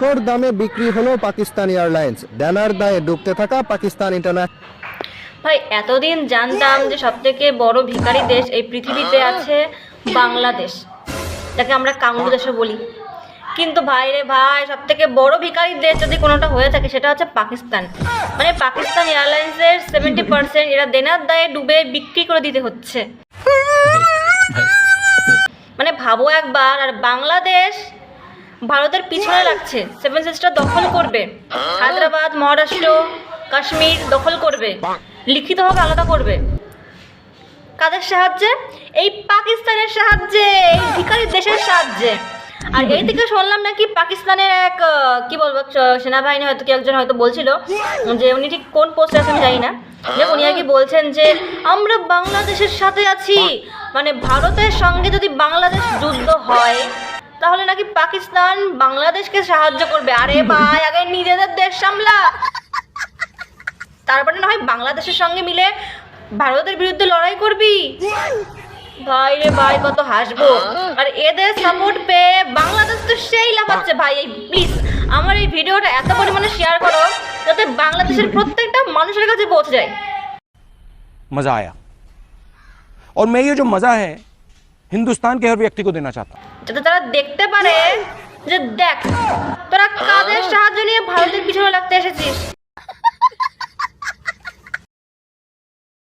Record দামে বিক্রি হলো পাকিস্তান এয়ারলাইন্স, ব্যানার দায়ে ডুবতে থাকা পাকিস্তান ইন্টারন্যাশনাল। ভাই এতদিন জানতাম যে সবথেকে বড় ভিখারি দেশ এই পৃথিবীতে আছে বাংলাদেশ, যাকে আমরা কাঙ্গু দেশও বলি। কিন্তু ভাই রে ভাই, সবথেকে বড় ভিখারি দেশ যদি কোনোটা হয়ে থাকে সেটা হচ্ছে পাকিস্তান। মানে পাকিস্তান এয়ারলাইন্সের 70% এরা দেনার দায়ে ডুবে বিক্রি করে দিতে হচ্ছে। মানে ভাবো একবার, আর বাংলাদেশ ভারতের পিছনে লাগছে, সেভেন সিস্টার দখল করবে, হায়দ্রাবাদ, মহারাষ্ট্র, কাশ্মীর দখল করবে, লিখিতভাবে আলাদা করবে। কাদের সাহায্যে? এই পাকিস্তানের সাহায্যে, এই ভিখারি দেশের সাহায্যে। আর এই থেকে শুনলাম নাকি পাকিস্তানের এক কি বলবো সেনাবাহিনী হয়তো কেউ একজন হয়তো বলছিল যে উনি ঠিক কোন পোস্টে আছেন জানি না, যে উনি আর কি বলছেন যে আমরা বাংলাদেশের সাথে আছি। মানে ভারতের সঙ্গে যদি বাংলাদেশ যুদ্ধ হয় তাহলে নাকি পাকিস্তান বাংলাদেশকে সাহায্য করবে। আরে ভাই, আগে নিজেদের দেশ সামলা, তারপরে না হয় বাংলাদেশের সঙ্গে মিলে ভারতের বিরুদ্ধে লড়াই করবি। ভাই রে ভাই, কত হাসবো। আর এদের সাপোর্ট পেয়ে বাংলাদেশ তো সেই লাফাচ্ছে। ভাই এই প্লিজ আমার এই ভিডিওটা এত পরিমাণে শেয়ার করো যাতে বাংলাদেশের প্রত্যেকটা মানুষের কাছে পৌঁছে যায়। मज़ा आया और मैं ये जो मज़ा है हिंदुस्तान के हर व्यक्ति को देना चाहता हूँ, যাতে তারা দেখতে পারে যে দেখ তোরা কাদের সাহায্য নিয়ে ভারতের পিছনে লাগতে এসেছিস।